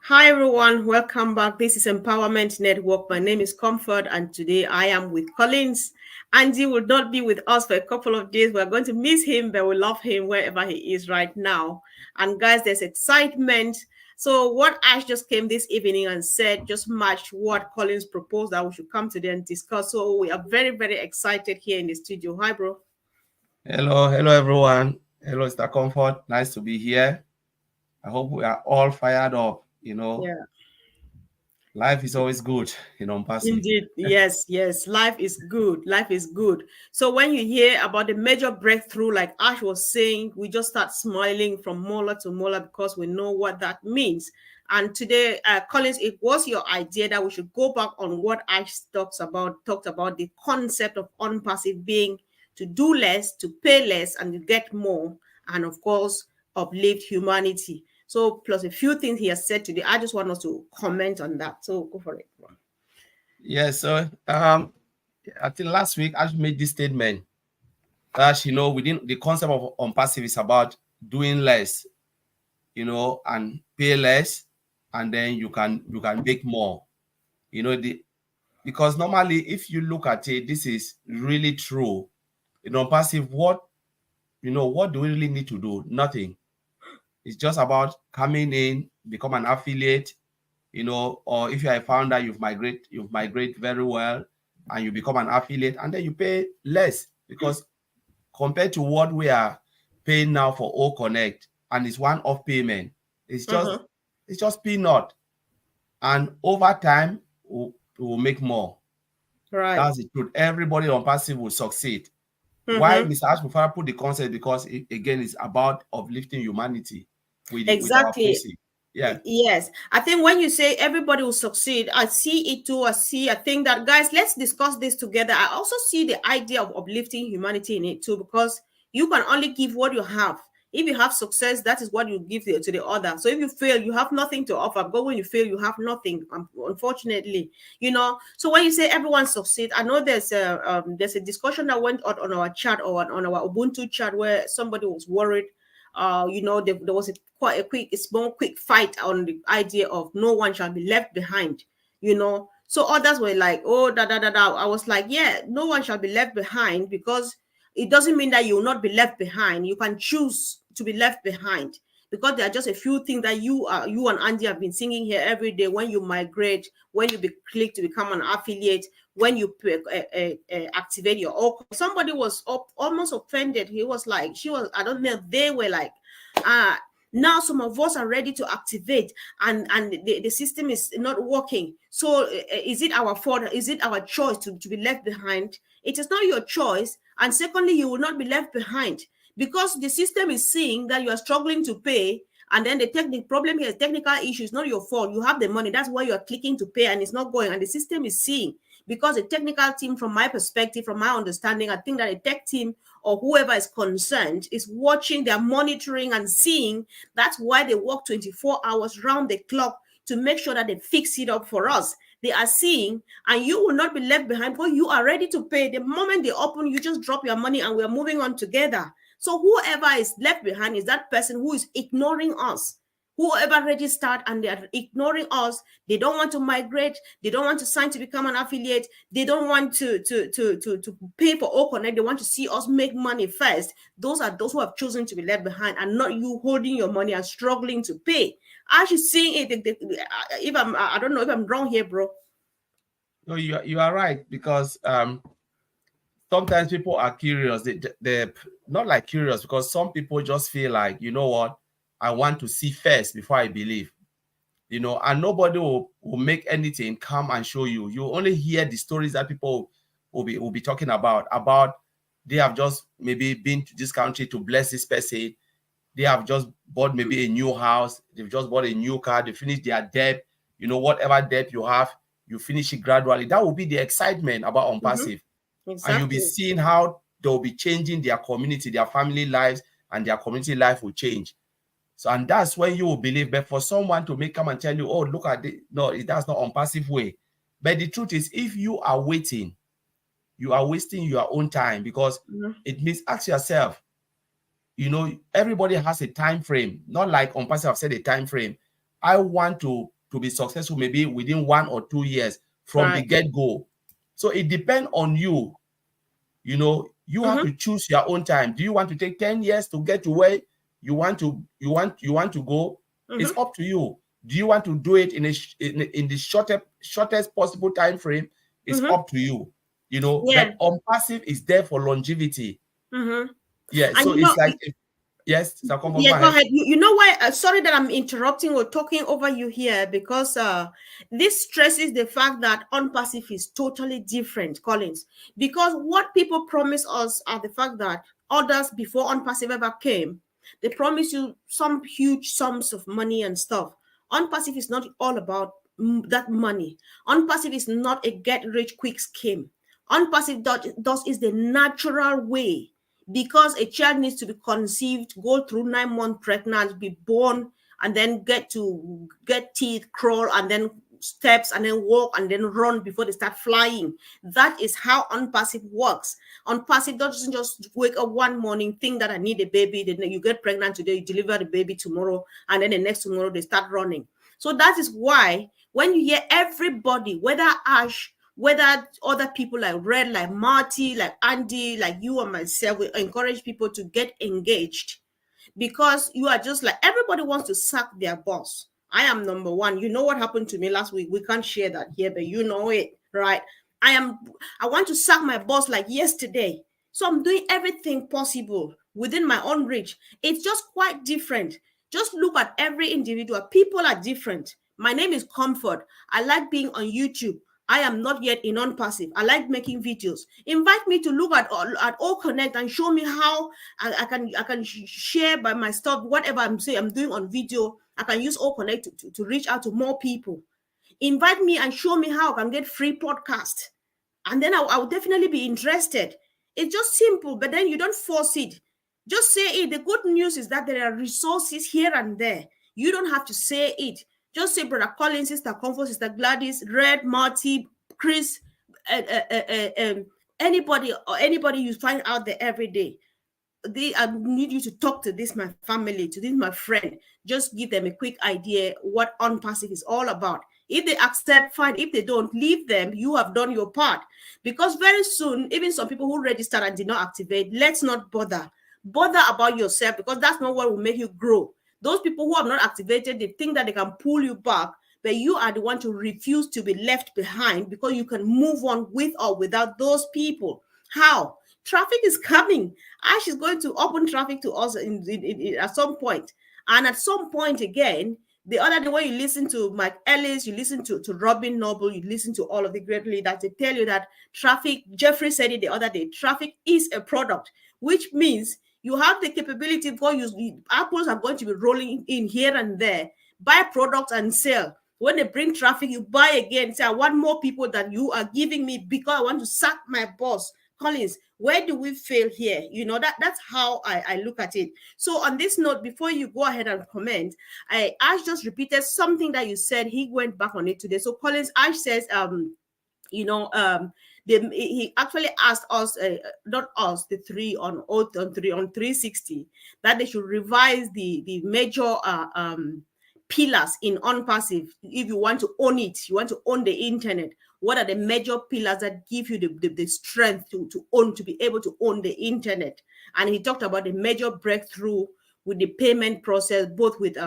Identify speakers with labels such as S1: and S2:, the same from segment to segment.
S1: Hi everyone, welcome back. This is Empowerment Network. My name is Comfort, and today I am with Collins. Andy will not be with us for a couple of days. We're going to miss him, but we love him wherever he is right now. And guys, there's excitement. So what Ash just came this evening and said just matched what Collins proposed that we should come today and discuss. So we are very, very excited here in the studio. Hi, bro.
S2: Hello everyone. Hello, Mr. Comfort. Nice to be here. I hope we are all fired up.
S1: Yeah.
S2: Life is always good in passive.
S1: Indeed, yes, yes. Life is good. Life is good. So when you hear about the major breakthrough, like Ash was saying, we just start smiling from molar to molar because we know what that means. And today, Collins, it was your idea that we should go back on what Ash talked about the concept of unpassive being to do less, to pay less, and to get more, and of course, uplift humanity. So, plus a few things he has said today, I just want us to comment on that. So, go for it.
S2: Yeah, so I think last week I made this statement that within the concept of unpassive is about doing less, and pay less, and then you can make more. Because normally if you look at it, this is really true. Passive, what do we really need to do? Nothing. It's just about coming in, become an affiliate, or if you're a founder, you've migrate very well and you become an affiliate, and then you pay less because compared to what we are paying now for O Connect, and it's one-off payment, it's just
S1: Uh-huh.
S2: it's just peanut. And over time we'll make more.
S1: Right.
S2: That's the truth. Everybody on passive will succeed. Why
S1: Mm-hmm.
S2: Mr. Ashbufara put the concept? Because again, it's about uplifting humanity with our
S1: Exactly.
S2: passive. Yeah.
S1: Yes. I think when you say everybody will succeed, I see it too. I think that, guys, let's discuss this together. I also see the idea of uplifting humanity in it too, because you can only give what you have. If you have success, that is what you give to the other. So if you fail, you have nothing to offer. But when you fail, you have nothing. Unfortunately, So when you say everyone succeed, I know there's a discussion that went on our chat or on our Ubuntu chat where somebody was worried. There was a small quick fight on the idea of no one shall be left behind. So others were like, oh, da da da da. I was like, yeah, no one shall be left behind, because it doesn't mean that you will not be left behind. You can choose to be left behind, because there are just a few things that you and Andy have been singing here every day. When you migrate, when you click to become an affiliate, when you activate your own. Somebody was almost offended. He was like, she was, I don't know, they were like, uh now some of us are ready to activate, and the system is not working. So is it our fault? Is it our choice to be left behind? It is not your choice. And secondly, you will not be left behind, because the system is seeing that you are struggling to pay. And then the problem here is technical issue. It's not your fault. You have the money. That's why you are clicking to pay, and it's not going. And the system is seeing, because the technical team, from my perspective, from my understanding, I think that a tech team or whoever is concerned is watching, they're monitoring and seeing. That's why they work 24 hours round the clock to make sure that they fix it up for us. They are seeing, and you will not be left behind, because you are ready to pay. The moment they open, you just drop your money and we're moving on together. So whoever is left behind is that person who is ignoring us. Whoever registered and they are ignoring us, they don't want to migrate, they don't want to sign to become an affiliate, they don't want to pay for Oconnect, they want to see us make money first. Those are those who have chosen to be left behind, and not you holding your money and struggling to pay. Actually seeing it, if I don't know if I'm wrong here, bro.
S2: No, you are right, because sometimes people are curious. They're not like curious, because some people just feel like, you know what, I want to see first before I believe. And nobody will make anything come and show you. You only hear the stories that people will be talking about they have just maybe been to this country to bless this person. They have just bought maybe a new house, they've just bought a new car, they finish their debt. Whatever debt you have, you finish it gradually. That will be the excitement about
S1: Mm-hmm.
S2: unpassive. And you'll be
S1: Exactly.
S2: seeing how they'll be changing their community, their family lives, and their community life will change. So, and that's when you will believe. But for someone to come and tell you, oh, look at it, no, that's not on passive way. But the truth is, if you are waiting, you are wasting your own time, because
S1: Mm-hmm.
S2: it means, ask yourself, everybody has a time frame, not like on passive. I've said a time frame. I want to to be successful maybe within 1 or 2 years from the
S1: Right.
S2: get-go. So it depends on you. You have
S1: Mm-hmm.
S2: to choose your own time. Do you want to take 10 years to get to where you want to go? It's
S1: Mm-hmm.
S2: up to you. Do you want to do it in the shortest possible time frame? It's
S1: Mm-hmm.
S2: up to you. But
S1: Yeah.
S2: on passive is there for longevity.
S1: Mm-hmm.
S2: Yeah,
S1: And
S2: so it's like, yes, Sir Comfort,
S1: yeah,
S2: go
S1: go
S2: ahead.
S1: ahead. You know why? Sorry that I'm interrupting or talking over you here, because this stresses the fact that unpassive is totally different, Collins. Because what people promise us are the fact that others before unpassive ever came, they promise you some huge sums of money and stuff. Unpassive is not all about that money. Unpassive is not a get rich quick scheme. Unpassive does is the natural way, because a child needs to be conceived, go through 9 months pregnant, be born, and then get teeth, crawl, and then steps, and then walk, and then run before they start flying. That is how unpassive works. Unpassive doesn't just wake up one morning, think that I need a baby, then you get pregnant today, you deliver the baby tomorrow, and then the next tomorrow they start running. So that is why when you hear everybody, whether Ash, whether other people like Red, like Marty, like Andy, like you and myself, we encourage people to get engaged, because you are just like everybody wants to sack their boss. I am number one. You know what happened to me last week? We can't share that here, but you know it, right? I am I want to sack my boss like yesterday. So I'm doing everything possible within my own reach. It's just quite different. Just look at every individual. People are different. My name is Comfort. I like being on YouTube. I am not yet in non-passive. I like making videos. Invite me to look at All Connect and show me how I can share by my stuff, whatever I'm saying I'm doing on video. I can use All Connect to reach out to more people. Invite me and show me how I can get free podcast, and then I will definitely be interested. It's just simple, but then you don't force it. Just say it. The good news is that there are resources here and there. You don't have to say it. Just say Brother Collins, Sister Comfort, Sister Gladys, Red, Marty, Chris, uh, uh, uh, anybody, or anybody you find out there every day. I need you to talk to this my family, to this my friend. Just give them a quick idea what unpassive is all about. If they accept, fine. If they don't, leave them. You have done your part. Because very soon, even some people who registered and did not activate, let's not bother about yourself, because that's not what will make you grow. Those people who have not activated, they think that they can pull you back, but you are the one to refuse to be left behind, because you can move on with or without those people. How? Traffic is coming. Ash is going to open traffic to us at some point. And at some point again, the other day when you listen to Mike Ellis, you listen to Robin Noble, you listen to all of the great leaders, they tell you that traffic, Jeffrey said it the other day, traffic is a product, which means you have the capability, because apples are going to be rolling in here and there, buy products and sell. When they bring traffic, you buy again, say, I want more people than you are giving me, because I want to sack my boss. Collins, where do we fail here? That's how I look at it. So on this note, before you go ahead and comment, Ash just repeated something that you said. He went back on it today. So Collins, Ash says, you know, he actually asked us, not us, the three on 360, that they should revise the major pillars in unpassive. If you want to own it, you want to own the internet, what are the major pillars that give you the strength to be able to own the internet? And he talked about the major breakthrough with the payment process, both with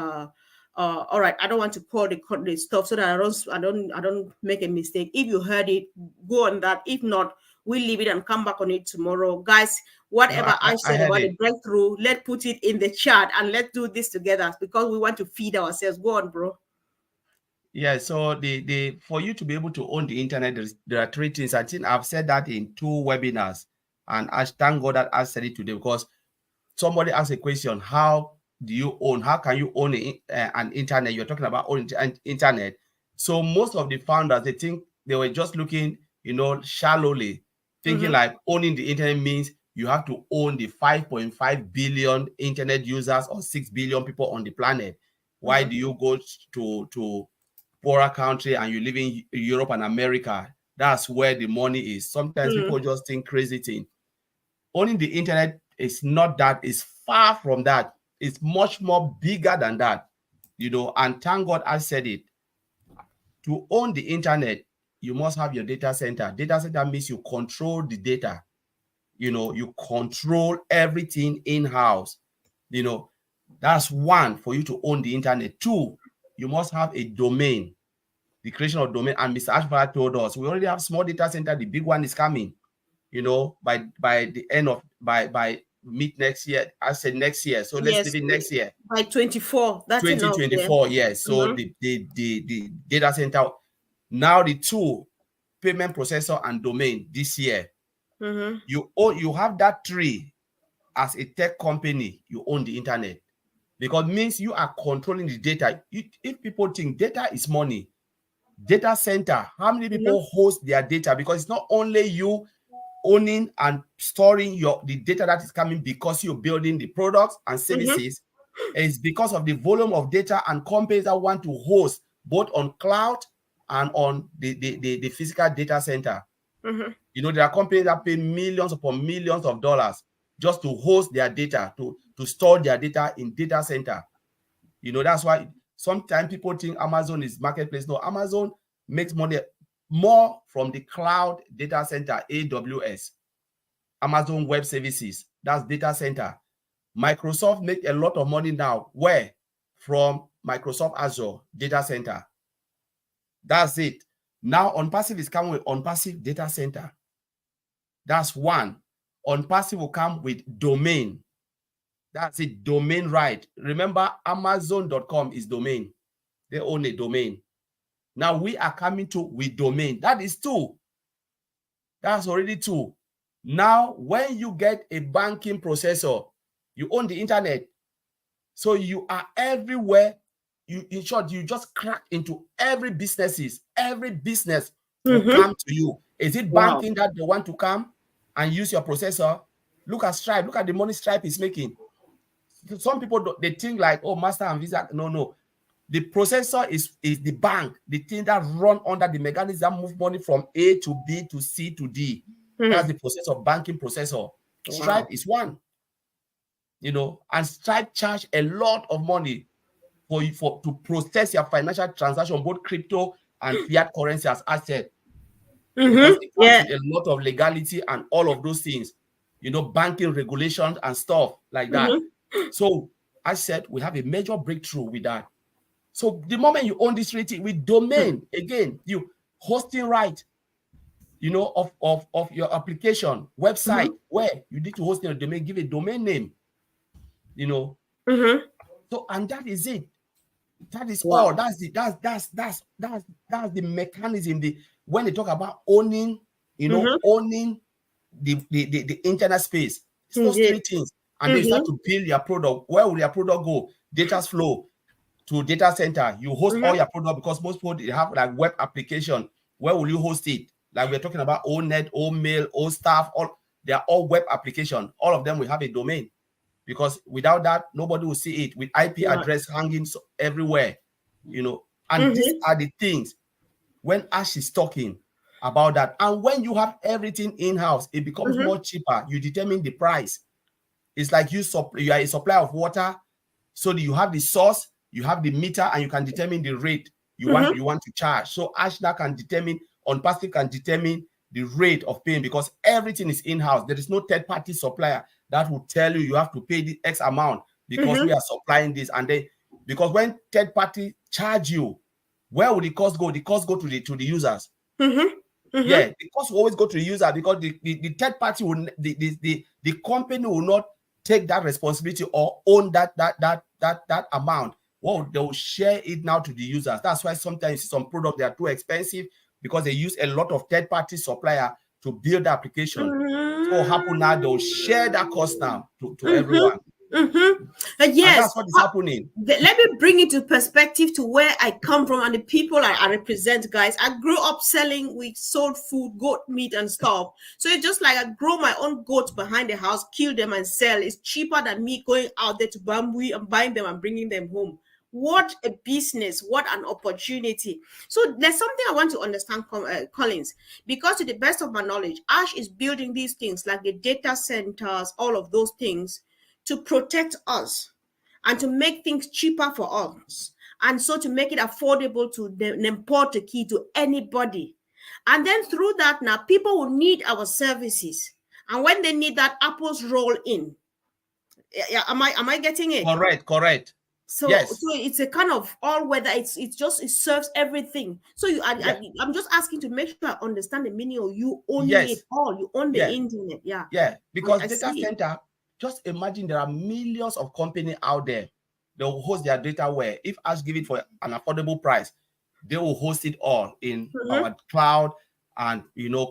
S1: all right, I don't want to call the stuff so that I don't make a mistake. If you heard it, go on that. If not, we'll leave it and come back on it tomorrow. Guys,
S2: No,
S1: whatever
S2: I,
S1: I
S2: I
S1: said
S2: heard
S1: about
S2: it.
S1: the breakthrough, let's put it in the chat and let's do this together, because we want to feed ourselves. Go on, bro.
S2: Yeah, so the for you to be able to own the internet, there are three things. I think I've said that in 2 webinars, and I thank God that I said it today, because somebody asked a question: how do you own? How can you own an internet? You're talking about owning an internet. So most of the founders, they think they were just looking, shallowly, thinking
S1: Mm-hmm.
S2: like owning the internet means you have to own the 5.5 billion internet users or 6 billion people on the planet. Why
S1: Mm-hmm.
S2: do you go to poorer country and you live in Europe and America? That's where the money is. Sometimes people
S1: Mm-hmm.
S2: just think crazy thing. Owning the internet is not that, it's far from that. It's much more bigger than that, and thank God I said it. To own the internet, you must have your data center. Data center means you control the data. You control everything in-house. That's one, for you to own the internet. Two, you must have a domain, the creation of domain. And Mr. Ashford told us we already have small data center. The big one is coming, by the end of by mid next year. I said next year, so let's
S1: Yes,
S2: leave it next year.
S1: by 24. That's enough. Yeah.
S2: 2024, yes. So
S1: Mm-hmm.
S2: the data center, now the two, payment processor and domain, this year.
S1: Mm-hmm.
S2: You have that three. As a tech company, you own the internet, because it means you are controlling the data. If people think data is money, data center, how many
S1: Mm-hmm.
S2: people host their data? Because it's not only you owning and storing the data that is coming because you're building the products and
S1: Mm-hmm.
S2: services. It's because of the volume of data and companies that want to host both on cloud and on the physical data center.
S1: Mm-hmm.
S2: There are companies that pay millions upon millions of dollars just to host their data, to store their data in data center. That's why sometimes people think Amazon is marketplace. No, Amazon makes money more from the cloud data center, AWS. Amazon Web Services, that's data center. Microsoft make a lot of money now. Where? From Microsoft Azure data center. That's it. Now, OnPassive is coming with OnPassive data center. That's one. OnPassive will come with domain. That's it, domain right. Remember, Amazon.com is domain. They own a domain. Now we are coming to with domain. That is two. That's already two. Now, when you get a banking processor, you own the internet. So you are everywhere. In short, you just crack into every businesses. Every business will
S1: Mm-hmm.
S2: come to you. Is it
S1: Wow.
S2: banking that they want to come and use your processor? Look at Stripe. Look at the money Stripe is making. Some people, they think like, oh, Master and Visa. No. The processor is the bank, the thing that run under the mechanism that move money from A to B to C to D. That's
S1: Mm-hmm.
S2: the processor, banking processor. Stripe
S1: Wow.
S2: is one. And Stripe charge a lot of money to process your financial transaction, both crypto and fiat currency, as I said, because
S1: Mm-hmm.
S2: it comes
S1: Yeah.
S2: with a lot of legality and all of those things, banking regulations and stuff like that.
S1: Mm-hmm.
S2: So I said we have a major breakthrough with that. So the moment you own this rating with domain, again, you hosting right, of your application website,
S1: Mm-hmm.
S2: where you need to host your domain, give a domain name, you know.
S1: Mm-hmm.
S2: So, and that is it. That is all.
S1: Wow.
S2: That's the mechanism. When they talk about owning,
S1: Mm-hmm.
S2: owning the internet space, it's those three
S1: Indeed.
S2: things. And they start
S1: Mm-hmm.
S2: to build your product. Where will your product go? Data flow to data center. You host all
S1: Mm-hmm.
S2: your product, because most people, they have like web application. Where will you host it? Like we're talking about ONet, OMail, OStaff, all they are all web application. All of them will have a domain, because without that, nobody will see it, with IP
S1: Wow.
S2: address hanging everywhere. And these
S1: Mm-hmm.
S2: are the things when Ash is talking about that. And when you have everything in-house, it becomes
S1: Mm-hmm.
S2: more cheaper. You determine the price. It's like you are a supplier of water, so you have the source, you have the meter, and you can determine the rate you want
S1: Mm-hmm.
S2: you want to charge. So Ash now can determine, OnPassive can determine the rate of paying, because everything is in-house. There is no third-party supplier that will tell you have to pay the X amount because we
S1: Mm-hmm.
S2: are supplying this. And then, because when third-party charge you, where will the cost go? The cost go to the users.
S1: Mm-hmm. Mm-hmm.
S2: Yeah, the cost will always go to the user, because the third party will, the company will not take that responsibility or own that amount. Well, they will share it now to the users. That's why sometimes some products, they are too expensive, because they use a lot of third party supplier to build the application. So what happen now, they'll share that cost now to
S1: Mm-hmm.
S2: everyone.
S1: Mm-hmm.
S2: And
S1: Yes.
S2: that's what is happening.
S1: Let me bring it to perspective to where I come from and the people I represent, guys. I grew up selling, we sold food, goat meat and stuff. So it's just like I grow my own goats behind the house, kill them and sell. It's cheaper than me going out there to bamboo and buying them and bringing them home. What a business, what an opportunity. So there's something I want to understand, Collins, because to the best of my knowledge, Ash is building these things like the data centers, all of those things to protect us and to make things cheaper for us. and so to make it affordable to import the key to anybody. And then through that, now people will need our services. And when they need that, apples roll in. Yeah, am I getting it?
S2: Correct.
S1: So
S2: Yes,
S1: it's a kind of all weather. It's just, it serves everything. So
S2: yeah,
S1: I'm just asking to make sure I understand the meaning of you owning it
S2: yes,
S1: all. You own the
S2: yeah,
S1: internet. Yeah,
S2: yeah. Because
S1: I
S2: data
S1: see.
S2: center, just imagine there are millions of companies out there. They will host their data where, if asked give it for an affordable price, they will host it all in
S1: Mm-hmm,
S2: our cloud and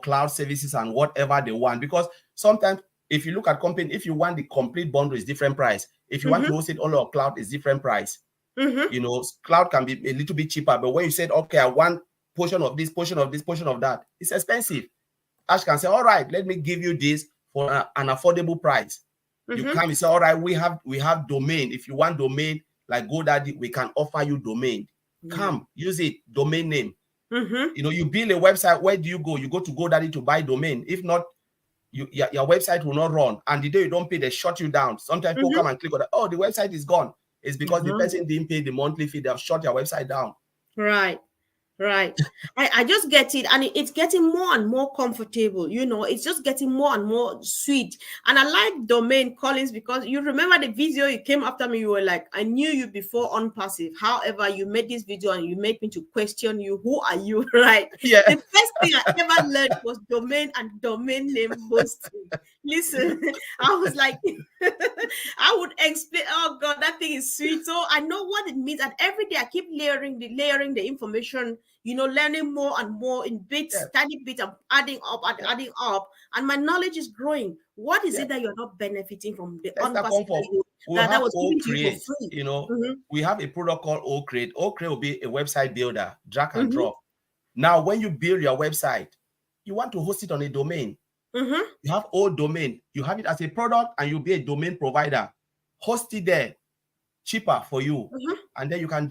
S2: cloud services and whatever they want. Because sometimes if you look at company, if you want the complete bundle, is different price. If you want to
S1: mm-hmm,
S2: host it all on cloud, is different price.
S1: mm-hmm,
S2: Cloud can be a little bit cheaper, but when you said, okay, I want portion of this, portion of this, portion of that, it's expensive. Ash can say, all right, let me give you this for an affordable price. You
S1: mm-hmm.
S2: come and say, all right, we have domain. If you want domain like GoDaddy, we can offer you domain.
S1: Yeah.
S2: Come, use it, domain name.
S1: Mm-hmm,
S2: You build a website. Where do you go? You go to GoDaddy to buy domain. If not, your website will not run. And the day you don't pay, they shut you down. Sometimes people
S1: mm-hmm.
S2: come and click on that. Oh, the website is gone. It's because the
S1: Uh-huh.
S2: person didn't pay the monthly fee. They have shut your website down.
S1: Right. Right. I just get it. And it's getting more and more comfortable. It's just getting more and more sweet. And I like domain Collins because you remember the video you came after me. You were like, I knew you before on passive. However, you made this video and you made me to question you. Who are you? Right.
S2: Yeah.
S1: The first thing I ever learned was domain and domain name hosting. Listen, I was like, I would explain. Oh God, that thing is sweet. So I know what it means, and every day I keep layering the information. Learning more and more in bits,
S2: Yeah.
S1: tiny bits. I'm adding up and
S2: Yeah.
S1: adding up, and my knowledge is growing. What is
S2: Yeah.
S1: it that you're not benefiting from the
S2: Let's start
S1: unpassive
S2: comfort. We'll
S1: that
S2: have
S1: was
S2: O
S1: given to you for
S2: Create.
S1: free? Mm-hmm,
S2: We have a product called O Create. O Create will be a website builder, drag and
S1: mm-hmm,
S2: drop. Now, when you build your website, you want to host it on a domain.
S1: mm-hmm,
S2: You have O domain. You have it as a product, and you'll be a domain provider. Host it there, cheaper for you,
S1: mm-hmm,
S2: and then you can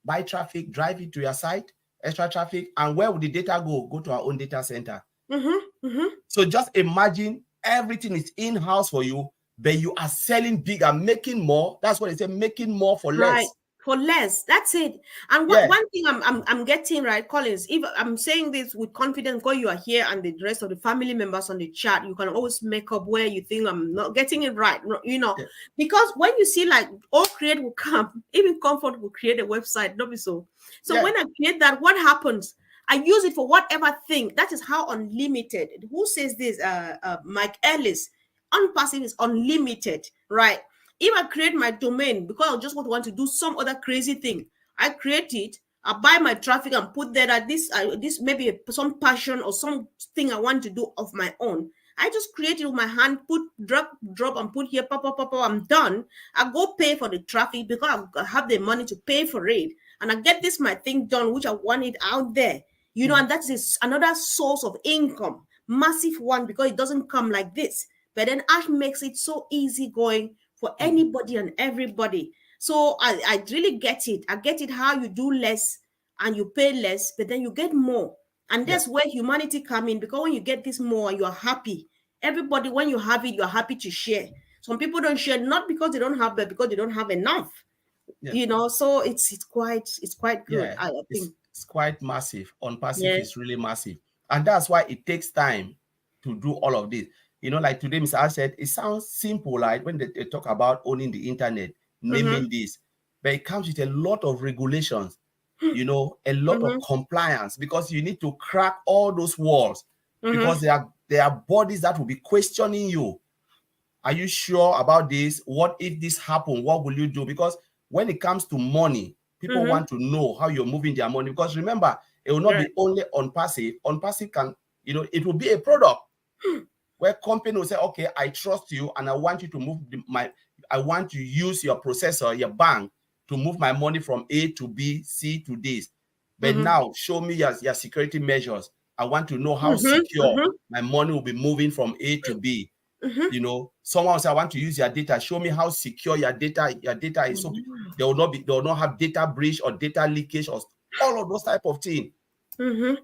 S2: buy traffic, drive it to your site, extra traffic. And where would the data go? Go to our own data center.
S1: mm-hmm, mm-hmm.
S2: So just imagine everything is in-house for you, but you are selling big and making more. That's what they say, making more for
S1: Right.
S2: less.
S1: For less. That's it. And what
S2: Yeah,
S1: one thing I'm getting, right, Collins, if I'm saying this with confidence, because you are here and the rest of the family members on the chat, you can always make up where you think I'm not getting it right.
S2: yeah,
S1: Because when you see like all create will come, even comfort will create a website, not be so. So
S2: yeah,
S1: when I create that, what happens? I use it for whatever thing. That is how unlimited. Who says this? Mike Ellis. Unpassive is unlimited, right? If I create my domain because I just want to do some other crazy thing, I create it. I buy my traffic and put there that this maybe some passion or something I want to do of my own. I just create it with my hand, put drop and put here, pop, pop, pop, pop, I'm done. I go pay for the traffic because I have the money to pay for it. And I get this my thing done, which I want it out there. And that is another source of income, massive one, because it doesn't come like this. But then Ash makes it so easy going for anybody and everybody. So I really get it. I get it how you do less and you pay less, but then you get more. And
S2: yeah,
S1: that's where humanity come in, because when you get this more, you are happy. Everybody, when you have it, you're happy to share. Some people don't share not because they don't have, but because they don't have enough.
S2: yeah,
S1: So it's quite good.
S2: yeah.
S1: I
S2: It's
S1: think.
S2: it's quite massive. On passive
S1: Yeah.
S2: is really massive, and that's why it takes time to do all of this. Like today, Mr. Al said, it sounds simple, like when they talk about owning the internet,
S1: Mm-hmm.
S2: naming this, but it comes with a lot of regulations, a lot of
S1: Mm-hmm.
S2: compliance, because you need to crack all those walls,
S1: Mm-hmm.
S2: because there are bodies that will be questioning you. Are you sure about this? What if this happened? What will you do? Because when it comes to money, people
S1: Mm-hmm.
S2: want to know how you're moving their money. Because remember, it will not
S1: Right.
S2: be only on passive. On passive can, it will be a product where company will say, okay, I trust you and I want you to move I want to use your processor, your bank, to move my money from A to B, C to this. But
S1: Mm-hmm.
S2: now show me your security measures. I want to know how
S1: Mm-hmm.
S2: secure
S1: Mm-hmm.
S2: my money will be moving from A to B.
S1: Mm-hmm.
S2: Someone will say, I want to use your data. Show me how secure your data is. So they will not have data breach or data leakage or all of those type of things.
S1: Mm-hmm.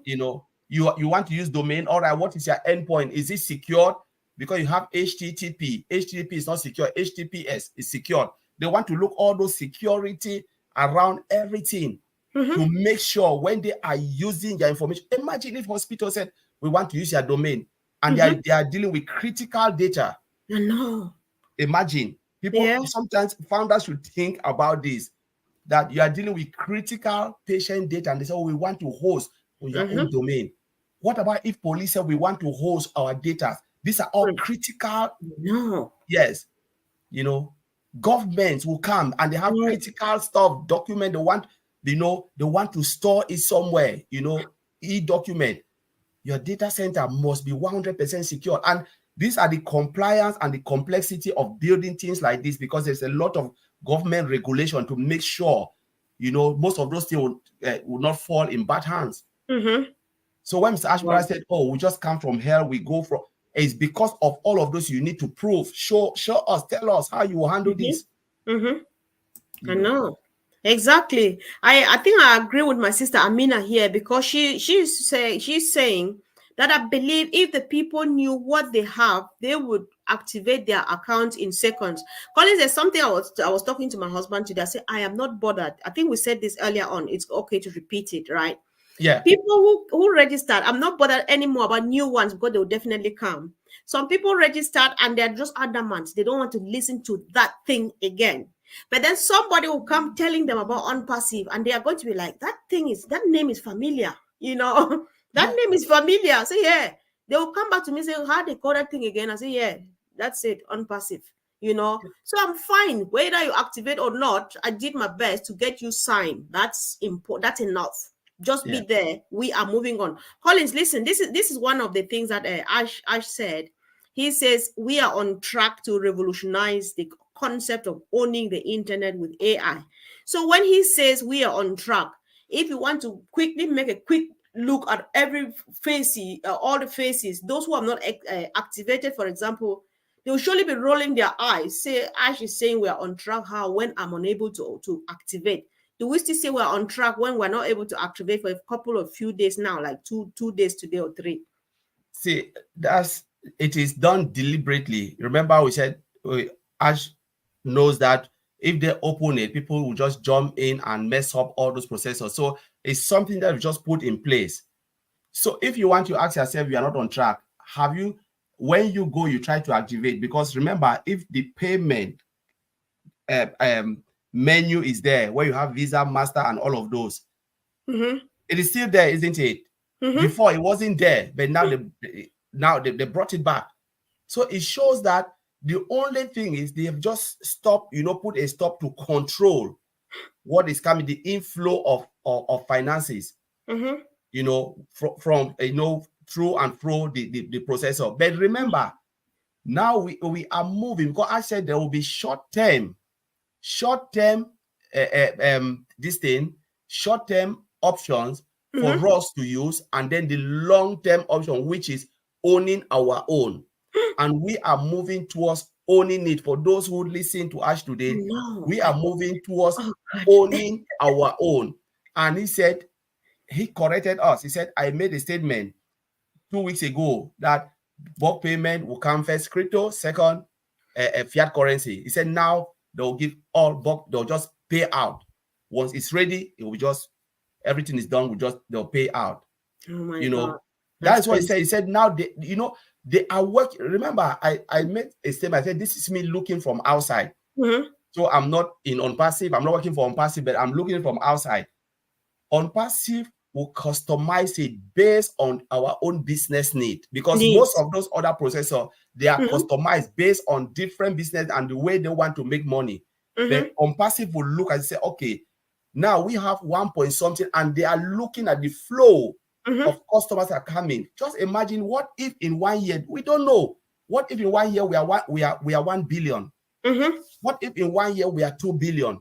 S2: You want to use domain. All right, what is your endpoint? Is it secured? Because you have HTTP. HTTP is not secure. HTTPS is secured. They want to look all those security around everything to make sure when they are using their information. Imagine if hospital said, we want to use your domain, and they are dealing with critical data.
S1: I know.
S2: Imagine. People,
S1: Yeah.
S2: sometimes founders should think about this, that you are dealing with critical patient data and they say, oh, we want to host on your own domain. What about if police say we want to host our data? These are all critical.
S1: No.
S2: Yes. You know, governments will come and they have
S1: Yeah.
S2: critical stuff, document they want, they want to store it somewhere, e-document. Your data center must be 100% secure. And these are the compliance and the complexity of building things like this, because there's a lot of government regulation to make sure, most of those things will not fall in bad hands. So when Mr. Ashmara said, oh, we just come from hell, we go from, it's because of all of those you need to prove. Show us, tell us how you will handle this.
S1: I know. Exactly. I think I agree with my sister Amina here, because she's saying that I believe if the people knew what they have, they would activate their account in seconds. Collins, there's something I was talking to my husband today. I said, I am not bothered. I think we said this earlier on. It's okay to repeat it, right?
S2: Yeah.
S1: People who registered, I'm not bothered anymore about new ones, because they will definitely come. Some people registered and they're just adamant. They don't want to listen to that thing again. But then somebody will come telling them about unpassive, and they are going to be like, that name is familiar. That name is familiar. So yeah, they will come back to me saying, how they call that thing again? I say, yeah, that's it, unpassive. So I'm fine. Whether you activate or not, I did my best to get you signed. That's important. That's enough. Just be there. We are moving on. Collins, listen, this is one of the things that Ash said. He says we are on track to revolutionize the concept of owning the internet with AI. So when he says we are on track, if you want to quickly make a quick look at every face, all the faces, those who have not activated, for example, they will surely be rolling their eyes. Say Ash is saying we are on track. How? When I'm unable to activate. Do we still say we're on track when we're not able to activate for a couple of few days now, like two days today or 3?
S2: See, it is done deliberately. Remember, we said Ash knows that if they open it, people will just jump in and mess up all those processors. So it's something that we just put in place. So if you want to ask yourself, you are not on track, when you go, you try to activate, because remember, if the payment menu is there where you have Visa, Master, and all of those, it is still there, isn't it? Before it wasn't there, but now they brought it back. So it shows that the only thing is they have just stopped, put a stop to control what is coming, the inflow of finances, from through and through the processor. But remember, now we are moving, because I said there will be short-term options for us to use, and then the long-term option, which is owning our own. And we are moving towards owning it. For those who listen to Ash today, we are moving towards owning our own. And he corrected us. He said, I made a statement 2 weeks ago that bulk payment will come first crypto, second fiat currency. He said now they'll give all bulk, they'll just pay out. Once it's ready, it will just, everything is done, they'll pay out.
S1: Oh my God.
S2: That's what he said. He said now they are working. Remember, I made a statement. I said, this is me looking from outside. So I'm not on passive. I'm not working for passive, but I'm looking from outside. On passive will customize it based on our own business need, because most of those other processors, they are customized based on different business and the way they want to make money. But on passive will look and say, okay, now we have 1 point something, and they are looking at the flow of customers that are coming. Just imagine, what if in 1 year, we don't know. What if in 1 year we are 1 billion? What if in 1 year we are 2 billion?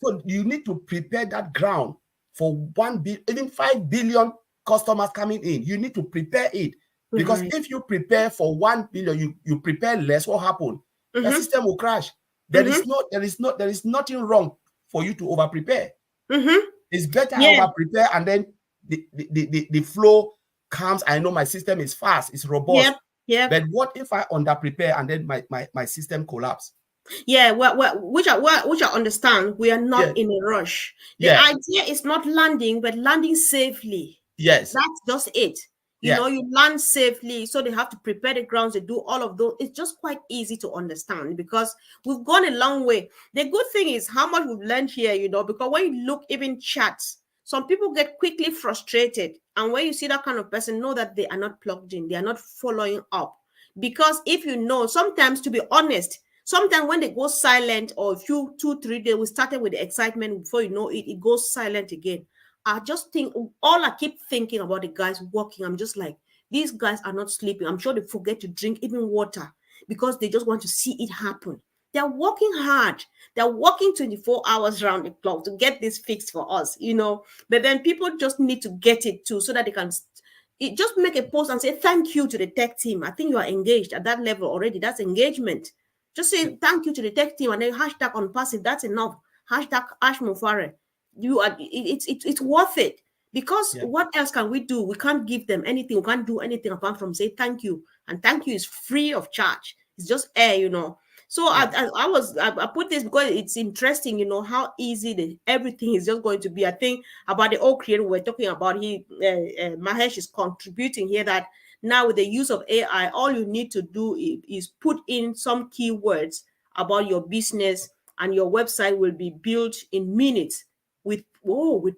S2: So you need to prepare that ground for 1 billion, even 5 billion customers coming in. You need to prepare it, because if you prepare for 1 billion, you prepare less. What happened? The system will crash. There is nothing wrong for you to over prepare. It's better I over prepare, and then the flow comes. I know my system is fast, it's robust. But what if I under prepare and then my system collapse?
S1: Yeah, which I understand. We are
S2: Yeah,
S1: not in a rush. The
S2: yeah,
S1: idea is not landing, but landing safely.
S2: yes,
S1: That's just it.
S2: yeah,
S1: You land safely, so they have to prepare the grounds. They do all of those. It's just quite easy to understand because we've gone a long way. The good thing is how much we've learned here. Because when you look even chats, some people get quickly frustrated, and when you see that kind of person, know that they are not plugged in. They are not following up. Because if you know, sometimes to be honest, sometimes when they go silent or a few 2 3 days, we started with the excitement before you know it, it goes silent again. I just think all I keep thinking about the guys working. I'm just like, these guys are not sleeping. I'm sure they forget to drink even water because they just want to see it happen. They're working hard. They're working 24 hours round the clock to get this fixed for us. But then people just need to get it too so that they can just make a post and say thank you to the tech team. I think you are engaged at that level already. That's engagement. Just
S2: yeah,
S1: say thank you to the tech team and then hashtag on passive. That's enough. Hashtag Ash Mufare. It's worth it because
S2: yeah,
S1: what else can we do? We can't give them anything. We can't do anything apart from say thank you, and thank you is free of charge. It's just air. So
S2: yeah,
S1: I put this because it's interesting, how easy everything is just going to be. I think about the old creator we're talking about. Mahesh is contributing here that now with the use of AI, all you need to do is put in some keywords about your business, and your website will be built in minutes with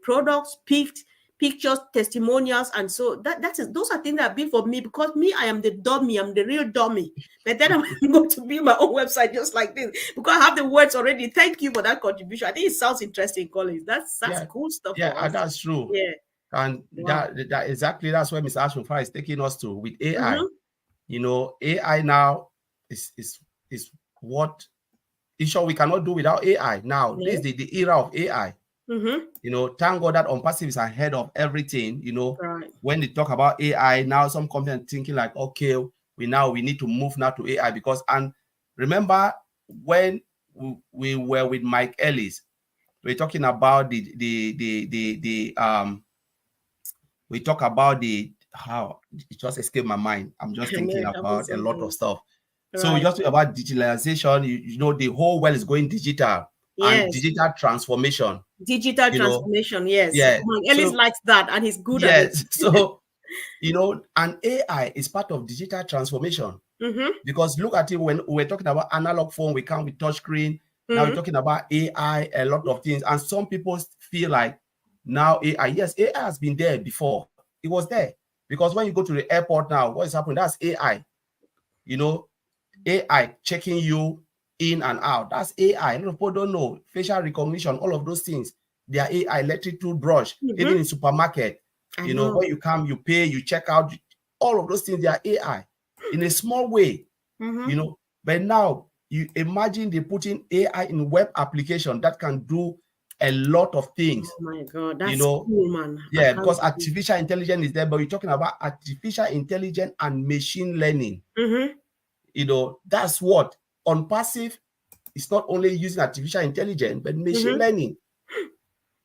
S1: products, pictures, testimonials, and so those are things that are built for me because me, I am the dummy, I'm the real dummy. But then I'm going to build my own website just like this because I have the words already. Thank you for that contribution. I think it sounds interesting, Collins. That's
S2: yeah,
S1: cool stuff
S2: yeah,
S1: for
S2: and
S1: us.
S2: that's true.
S1: Yeah.
S2: And
S1: Wow.
S2: that exactly that's where Mr. Ashmufra is taking us to with AI.
S1: Mm-hmm.
S2: AI now is what is sure we cannot do without AI. Now, this is
S1: No.
S2: the era of AI.
S1: Mm-hmm.
S2: Thank God that on passive is ahead of everything.
S1: Right.
S2: When they talk about AI, now some company thinking like, okay, we need to move now to AI because and remember when we were with Mike Ellis, we're talking about we talk about the how it just escaped my mind. I'm just
S1: I know
S2: thinking
S1: it happens
S2: about a lot of
S1: sometimes.
S2: stuff. So we
S1: Right.
S2: just talk about digitalization. The whole world is going digital and
S1: Yes.
S2: digital transformation.
S1: Digital
S2: You know,
S1: transformation. Yes.
S2: yeah.
S1: Ellis
S2: So
S1: likes that and he's good at it.
S2: yes, so and AI is part of digital transformation
S1: Mm-hmm.
S2: because look at it when we're talking about analog phone, we come with touch screen. Now we're
S1: Mm-hmm.
S2: talking about AI, a lot of things, and some people feel like now AI. Yes, AI has been there before. It was there because when you go to the airport now, what is happening? That's AI. You know, AI checking you in and out. That's AI. A lot of people don't know facial recognition, all of those things. They are AI. Electric toothbrush, even
S1: Mm-hmm.
S2: in supermarket.
S1: I
S2: When
S1: know.
S2: you come, you pay, you check out. All of those things, they are AI in a small way. you
S1: Mm-hmm.
S2: know. But now you imagine they putting AI in web application that can do a lot of
S1: Oh
S2: things.
S1: my God,
S2: You
S1: that's
S2: know,
S1: cool, man. I
S2: yeah,
S1: can't
S2: because
S1: believe.
S2: artificial intelligence is there, but we're talking about artificial intelligence and machine learning.
S1: Mm-hmm.
S2: That's what on passive. It's not only using artificial intelligence, but machine
S1: Mm-hmm.
S2: learning,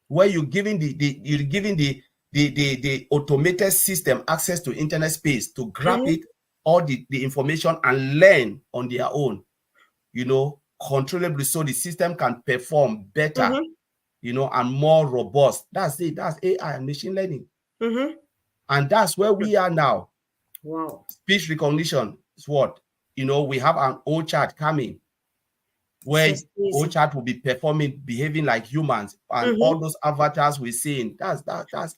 S2: where you're giving the automated system access to internet space to grab
S1: Mm-hmm.
S2: it, all the information and learn on their own, controllably so the system can perform better,
S1: Mm-hmm.
S2: and more robust. That's it. That's AI and machine learning.
S1: Mm-hmm.
S2: And that's where we are now.
S1: Wow.
S2: Speech recognition is what? We have an old chat coming
S1: It's
S2: where
S1: just easy.
S2: chat will be performing, behaving like humans, and all
S1: Mm-hmm.
S2: those avatars we're seeing. That's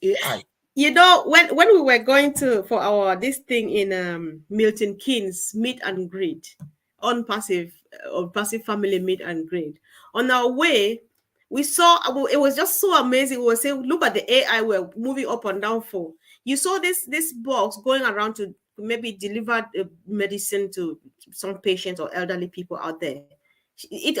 S2: AI.
S1: When we were going to for our this thing in Milton Keynes meet and greet on passive or passive family meet and greet, on our way we saw it was just so amazing. We were saying, look at the AI we're moving up and down for. You saw this box going around to maybe deliver medicine to some patients or elderly people out there. It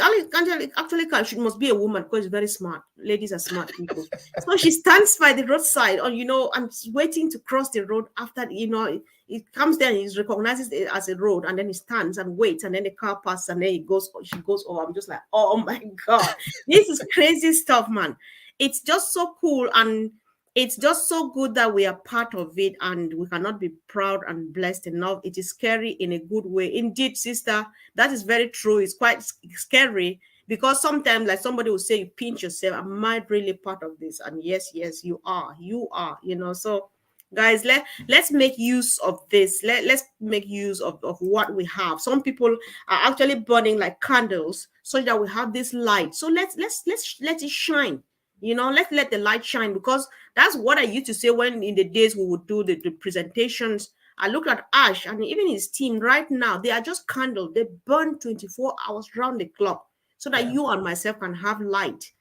S1: actually she must be a woman because she's very smart. Ladies are smart people. So she stands by the roadside, and waiting to cross the road. After it comes there, and he recognizes it as a road, and then he stands and waits, and then the car passes, and then he goes. She goes. Oh, I'm just like, oh my god, this is crazy stuff, man. It's just so cool, and it's just so good that we are part of it, and we cannot be proud and blessed enough. It is scary in a good way. Indeed, sister, that is very true. It's quite scary, because sometimes, like, somebody will say, you pinch yourself, am I really part of this? And yes, yes, you are. You are, So, guys, let's make use of this. Let's make use of what we have. Some people are actually burning like candles so that we have this light. So let's let it shine. Let's let the light shine, because that's what I used to say when in the days we would do the presentations. I looked at Ash and even his team right now, they are just candles. They burn 24 hours round the clock so that
S2: Yeah,
S1: you and myself can have light.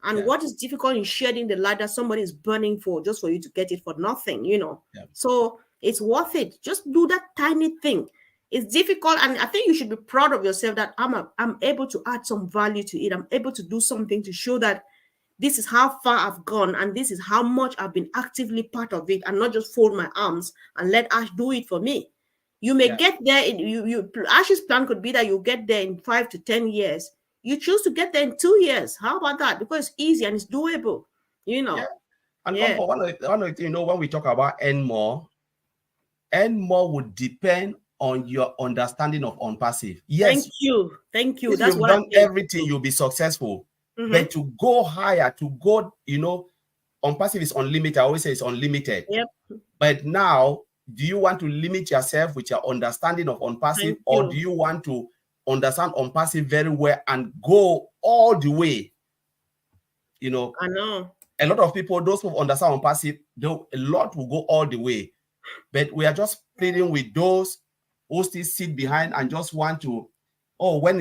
S1: And
S2: yeah,
S1: what is difficult in shedding the light that somebody is burning for, just for you to get it for nothing?
S2: yeah,
S1: So it's worth it. Just do that tiny thing. It's difficult, and I think you should be proud of yourself that I'm able to add some value to it. I'm able to do something to show that this is how far I've gone, and this is how much I've been actively part of it, and not just fold my arms and let Ash do it for me. You may
S2: yeah,
S1: get there in Ash's plan could be that you get there in 5 to 10 years. You choose to get there in 2 years. How about that? Because it's easy and it's doable. You
S2: yeah.
S1: know.
S2: And
S1: Yeah.
S2: comfort, one of the, when we talk about earn more would depend on your understanding of unpassive.
S1: Thank
S2: Yes,
S1: you. Thank you.
S2: if
S1: That's
S2: you've
S1: what I
S2: done
S1: think.
S2: everything, you'll be successful.
S1: Mm-hmm.
S2: But to go higher, to go, unpassive is unlimited. I always say it's unlimited.
S1: Yep.
S2: But now, do you want to limit yourself with your understanding of unpassive,
S1: Thank
S2: or do
S1: you.
S2: you want to understand unpassive very well and go all the way? You know,
S1: I know.
S2: a lot of people, those who understand unpassive, a lot will go all the way. But we are just pleading with those who still sit behind and just want to, oh, when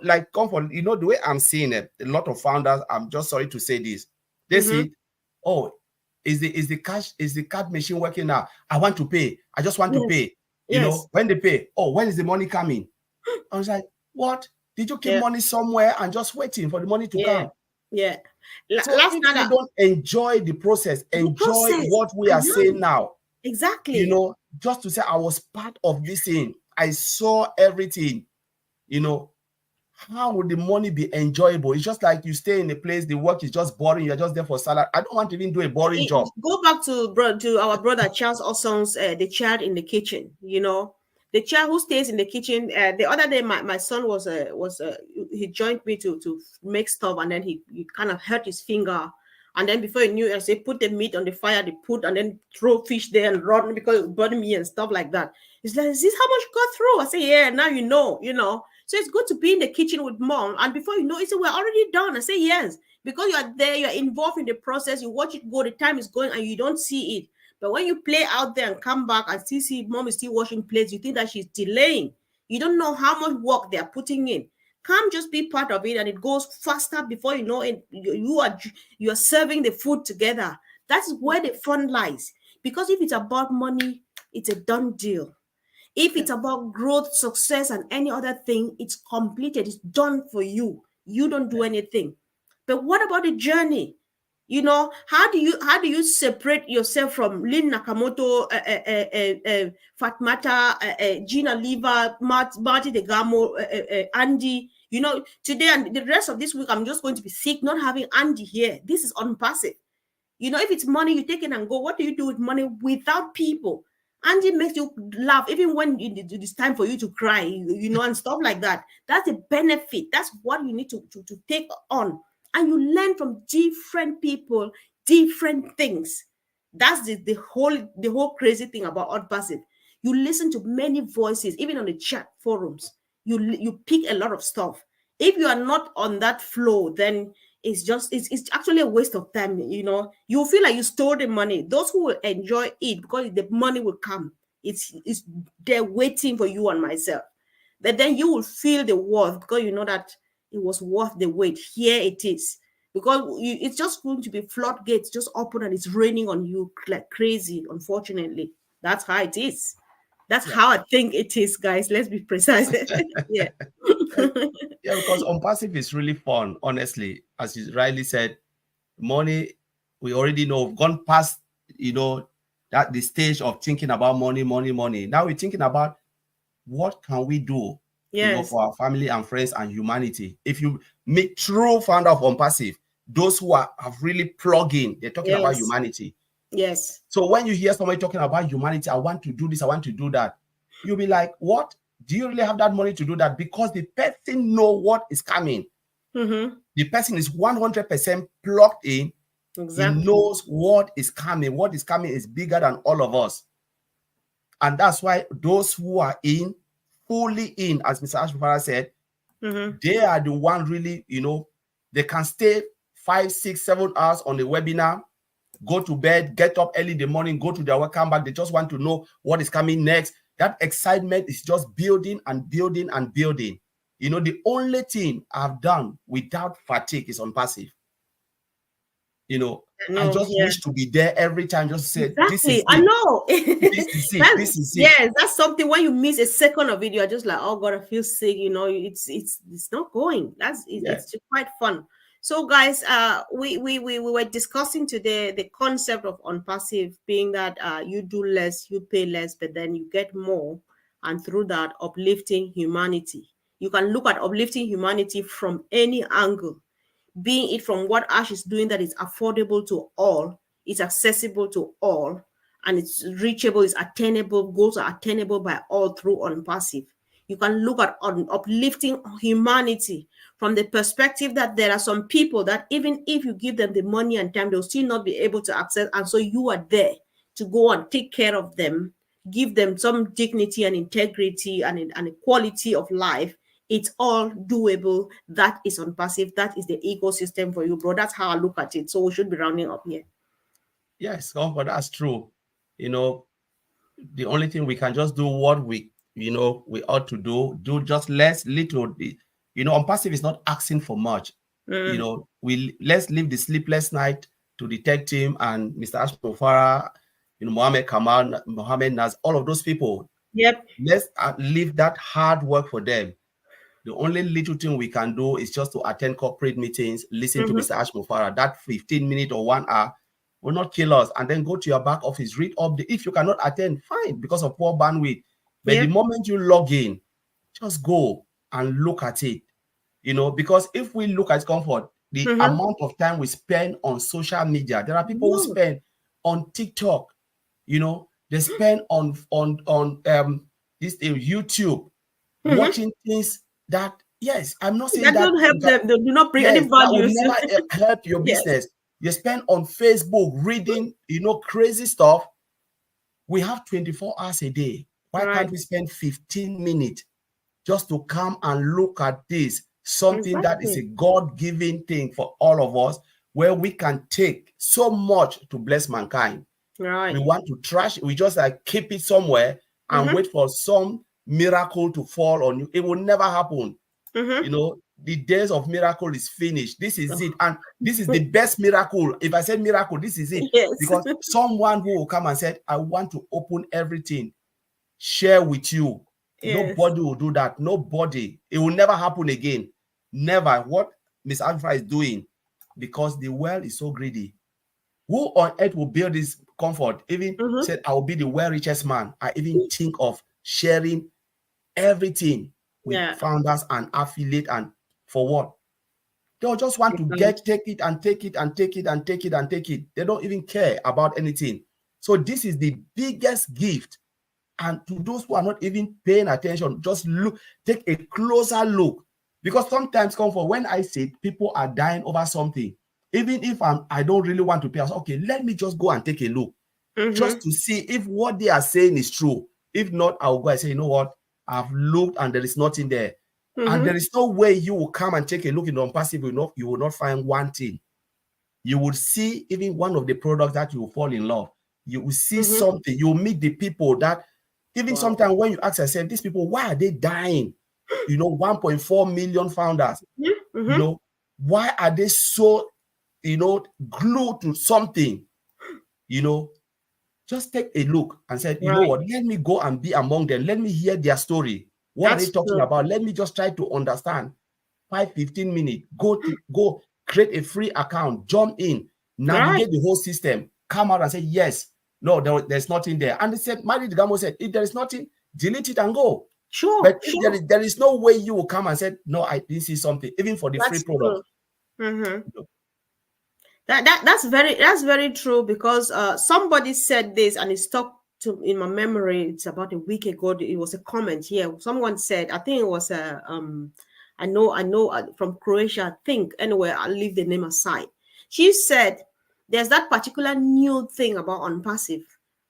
S2: like comfort, the way I'm seeing it, a lot of founders, I'm just sorry to say this, they see
S1: Mm-hmm.
S2: it, oh, is the card machine working now? I want to pay. I just want to
S1: Yes.
S2: pay.
S1: Yes.
S2: When they pay, oh, when is the money coming? I was like, what? Did you keep
S1: Yeah.
S2: money somewhere and just waiting for the money to
S1: Yeah.
S2: come?
S1: Yeah.
S2: So
S1: Last
S2: if
S1: night,
S2: we don't enjoy the process,
S1: the
S2: enjoy
S1: process.
S2: what we
S1: I
S2: are saying
S1: know.
S2: now,
S1: Exactly.
S2: just to say I was part of this thing, I saw everything, you know, how would the money be enjoyable? It's just like you stay in a place, the work is just boring, you're just there for salary. I don't want to even do a boring job.
S1: Go back to our brother Charles Oson's the child in the kitchen. The child who stays in the kitchen. The other day, my son was he joined me to make stuff, and then he kind of hurt his finger, and then before he knew, I said put the meat on the fire, they put, and then throw fish there and run because it burned me and stuff like that. He's like, is this how much you got through? I say, yeah, now you know. So it's good to be in the kitchen with mom, and before you know, he said, we're already done. I say, yes, because you are there, you're involved in the process, you watch it go, the time is going, and you don't see it. But when you play out there and come back and still see mom is still washing plates, you think that she's delaying. You don't know how much work they are putting in. Come just be part of it, and it goes faster. Before you know it, you are serving the food together. That's where the fun lies. Because if it's about money, it's a done deal. If
S2: Yeah,
S1: it's about growth, success, and any other thing, it's completed. It's done for you. You don't do
S2: yeah,
S1: anything. But what about the journey? How do you separate yourself from Lynn Nakamoto, Fatmata, Gina Leva, Marty Degamo, Andy? Today and the rest of this week, I'm just going to be sick, not having Andy here. This is unpassive. If it's money, you take it and go. What do you do with money without people? And it makes you laugh, even when it's time for you to cry, and stuff like that. That's a benefit. That's what you need to take on. And you learn from different people, different things. That's the whole crazy thing about Odd Passive. You listen to many voices, even on the chat forums. You pick a lot of stuff. If you are not on that flow, then it's actually a waste of time. You feel like you stole the money. Those who will enjoy it, because the money will come, it's they're waiting for you and myself. But then you will feel the worth, because you know that it was worth the wait. Here it is. Because it's just going to be floodgates just open, and it's raining on you like crazy. Unfortunately, that's how it is. That's
S2: yeah.
S1: how I think it is, guys. Let's be precise. Yeah.
S2: And yeah, because unpassive is really fun, honestly. As you rightly said, money, we already know, we've gone past, that the stage of thinking about money, money, money. Now we're thinking about what can we do,
S1: Yes.
S2: for our family and friends and humanity. If you meet true founder of unpassive, those who have really plugged in, they're talking about
S1: Yes.
S2: humanity.
S1: Yes.
S2: So when you hear somebody talking about humanity, I want to do this, I want to do that, you'll be like, what? Do you really have that money to do that? Because the person know what is coming.
S1: Mm-hmm.
S2: The person is 100% plugged in. He
S1: Exactly.
S2: knows what is coming. What is coming is bigger than all of us. And that's why those who are in, fully in, as Mr. Ashbara said,
S1: Mm-hmm.
S2: they are the one really, they can stay 5, 6, 7 hours on the webinar, go to bed, get up early in the morning, go to their work, come back. They just want to know what is coming next. That excitement is just building and building and building. The only thing I've done without fatigue is on passive. I
S1: No,
S2: just
S1: yeah.
S2: wish to be there every time, just say, this
S1: Exactly.
S2: is
S1: I
S2: it.
S1: know.
S2: This is it.
S1: That's
S2: This is it.
S1: yes, that's something when you miss a second of it, you're just like, oh God, I feel sick, it's not going.
S2: Yeah.
S1: It's quite fun. So guys, we were discussing today the concept of unpassive being that you do less, you pay less, but then you get more, and through that uplifting humanity. You can look at uplifting humanity from any angle, being it from what Ash is doing that is affordable to all, it's accessible to all, and it's reachable, it's attainable, goals are attainable by all through on passive. You can look at uplifting humanity from the perspective that there are some people that even if you give them the money and time, they'll still not be able to access. And so you are there to go and take care of them, give them some dignity and integrity and a quality of life. It's all doable. That is on passive. That is the ecosystem for you, bro. That's how I look at it. So we should be rounding up here.
S2: Yes, but that's true. The only thing we can just do what we ought to do just less little. On passive is not asking for much.
S1: Mm.
S2: Let's leave the sleepless night to the tech team and Mr. Ashton Farah, Mohammed Kamal, Mohammed Naz, all of those people.
S1: Yep.
S2: Let's leave that hard work for them. The only little thing we can do is just to attend corporate meetings, listen to
S1: Mm-hmm.
S2: Mr. Ash Mufara. That 15 minutes or 1 hour will not kill us. And then go to your back office, read up. If you cannot attend, fine, because of poor bandwidth. But the
S1: Yep.
S2: moment you log in, just go and look at it. Because if we look at comfort, the
S1: Mm-hmm.
S2: amount of time we spend on social media, there are people who
S1: No.
S2: spend on TikTok, they spend on this YouTube,
S1: Mm-hmm.
S2: watching things that, yes, I'm not saying
S1: That
S2: that
S1: don't help them. They do not bring any
S2: yes, that would
S1: values.
S2: never help your
S1: Yes.
S2: business. You spend on Facebook reading, crazy stuff. We have 24 hours a day. Why
S1: Right.
S2: can't we spend 15 minutes just to come and look at this? Something that is a
S1: Exactly.
S2: God-given thing for all of us, where we can take so much to bless mankind. We
S1: Right.
S2: want to trash it. We just keep it somewhere and
S1: Mm-hmm.
S2: wait for some miracle to fall on you. It will never happen.
S1: Mm-hmm.
S2: The days of miracle is finished. This is it.
S1: Oh.
S2: And this is the best miracle. If I said miracle, this is it.
S1: Yes.
S2: Because someone who will come and said, I want to open everything, share with you.
S1: Yes.
S2: Nobody will do that. Nobody. It will never happen again. Never. What Miss Alpha is doing, because the world is so greedy. Who on earth will build this comfort? Even
S1: Mm-hmm.
S2: said, I will be the world richest man. I even think of sharing everything with
S1: Yeah.
S2: founders and affiliate, and for what? They'll just want to
S1: Excellent.
S2: take it and take it and take it and take it and take it. They don't even care about anything. So this is the biggest gift. And to those who are not even paying attention, just look, take a closer look. Because sometimes, comfort, when I say people are dying over something, even if I don't really want to pay, I say, okay, let me just go and take a look, just
S1: Mm-hmm.
S2: to see if what they are saying is true. If not, I'll go and say, you know what, I've looked and there is nothing there. And there
S1: Mm-hmm.
S2: is no way you will come and take a look in unpassive enough, you will not find one thing. You will see even one of the products that you will fall in love. You will see
S1: Mm-hmm.
S2: something. You will meet the people that, even
S1: Wow.
S2: sometimes when you ask yourself, these people, why are they dying? 1.4 million founders,
S1: Mm-hmm.
S2: why are they so, glued to something? Just take a look and said, you know
S1: Right.
S2: what, let me go and be among them. Let me hear their story. What are they
S1: That's
S2: talking
S1: true.
S2: about? Let me just try to understand. 5-15 minutes, go create a free account, jump in,
S1: Right.
S2: navigate the whole system, come out and say, yes, no, there's nothing there. And they said, Mary Gamo said, if there is nothing, delete it and go.
S1: Sure.
S2: But if
S1: Sure.
S2: there is no way you will come and say, no, I didn't see something, even for the free
S1: That's
S2: product.
S1: true. Mm-hmm. That's very true because somebody said this and it stuck to in my memory. It's about a week ago. It was a comment here. Someone said, I think it was a I know from Croatia. I think anyway. I'll leave the name aside. She said there's that particular new thing about unpassive,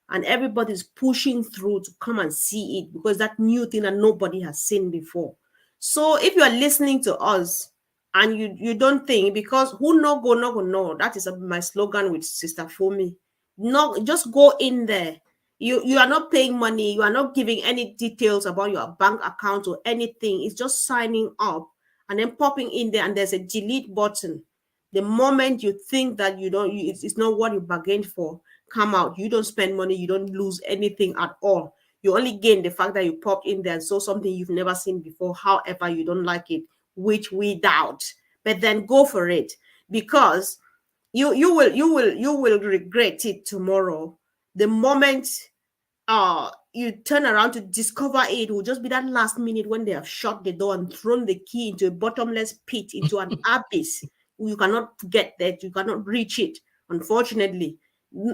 S1: and everybody's pushing through to come and see it because that new thing that nobody has seen before. So if you are listening to us and you don't think, because who no go no go no, that is my slogan with Sister Fomi. No, just go in there. You are not paying money, you are not giving any details about your bank account or anything. It's just signing up and then popping in there, and there's a delete button. The moment you think that you don't it's not what you bargained for, come out. You don't spend money, you don't lose anything at all. You only gain the fact that you popped in there and saw something you've never seen before. However, you don't like it, which we doubt. But then go for it, because you will regret it tomorrow. The moment you turn around to discover it, will just be that last minute when they have shut the door and thrown the key into a bottomless pit, into an abyss. You cannot get that, you cannot reach it. Unfortunately,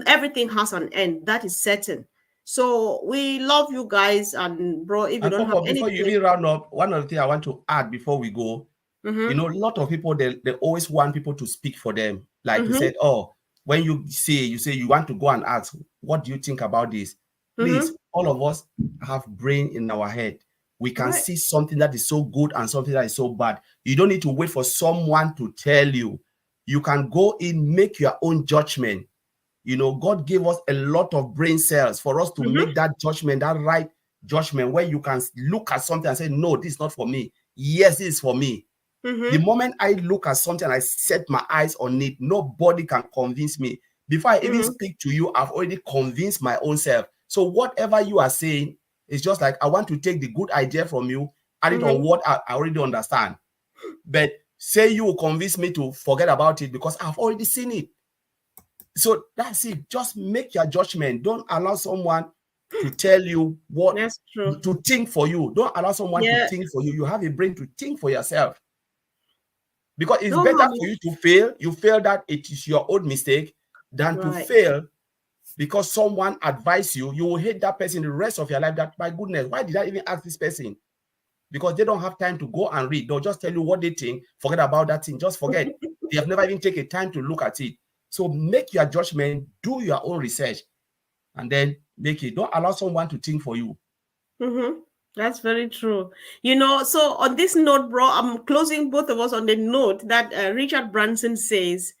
S1: everything has an end, that is certain. So we love you guys, and bro, if you
S2: And
S1: don't have
S2: Papa, before you
S1: anything.
S2: even round up, one of the things I want to add before we go,
S1: Mm-hmm,
S2: a lot of people they always want people to speak for them. Like you
S1: mm-hmm,
S2: said, oh, when you say you want to go and ask, what do you think about this?
S1: mm-hmm.
S2: Please, all of us have brain in our head. We can
S1: Right.
S2: see something that is so good and something that is so bad. You don't need to wait for someone to tell you. You can go in, make your own judgment. God gave us a lot of brain cells for us to
S1: Mm-hmm,
S2: make that judgment, that right judgment, where you can look at something and say, no, this is not for me. Yes, it is for me. The
S1: mm-hmm,
S2: moment I look at something and I set my eyes on it, nobody can convince me. Before I even
S1: mm-hmm,
S2: speak to you, I've already convinced my own self. So whatever you are saying is just like, I want to take the good idea from you, add it on
S1: mm-hmm,
S2: what I already understand. But say you will convince me to forget about it because I've already seen it. So that's it. Just make your judgment. Don't allow someone to tell you what
S1: that's true.
S2: to think for you. Don't allow someone to
S1: Yeah.
S2: think for you. You have a brain to think for yourself. Because it's
S1: No
S2: better
S1: harm.
S2: for you to fail. You fail that it is your own mistake than to
S1: Right.
S2: fail because someone advised you. You will hate that person the rest of your life. That, my goodness, why did I even ask this person? Because they don't have time to go and read. They'll just tell you what they think. Forget about that thing. Just forget. They have never even taken time to look at it. So make your judgment, do your own research, and then make it. Don't allow someone to think for you.
S1: Mm-hmm. That's very true. So on this note, bro, I'm closing both of us on the note that Richard Branson says,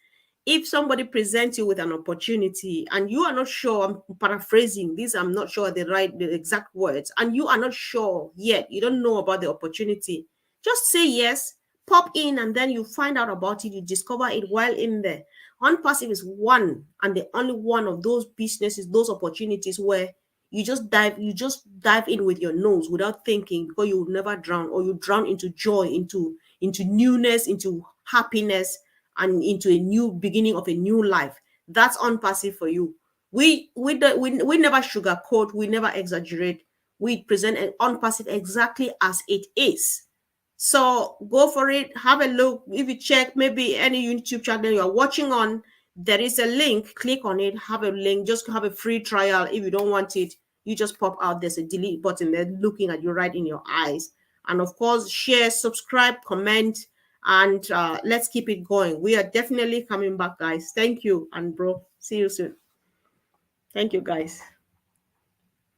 S1: if somebody presents you with an opportunity and you are not sure, I'm paraphrasing this, I'm not sure the exact words, and you are not sure yet, you don't know about the opportunity, just say yes, pop in, and then you find out about it, you discover it while in there. Unpassive is one and the only one of those businesses, those opportunities where you just dive in with your nose without thinking, because you will never drown, or you drown into joy, into newness, into happiness, and into a new beginning of a new life. That's unpassive for you. We never sugarcoat, we never exaggerate. We present an unpassive exactly as it is. So go for it. Have a look. If you check maybe any YouTube channel you are watching on, there is a link. Click on it. Have a link. Just have a free trial. If you don't want it, you just pop out. There's a delete button there looking at you right in your eyes. And of course, share, subscribe, comment, and let's keep it going. We are definitely coming back, guys. Thank you. And bro, see you soon. Thank you, guys.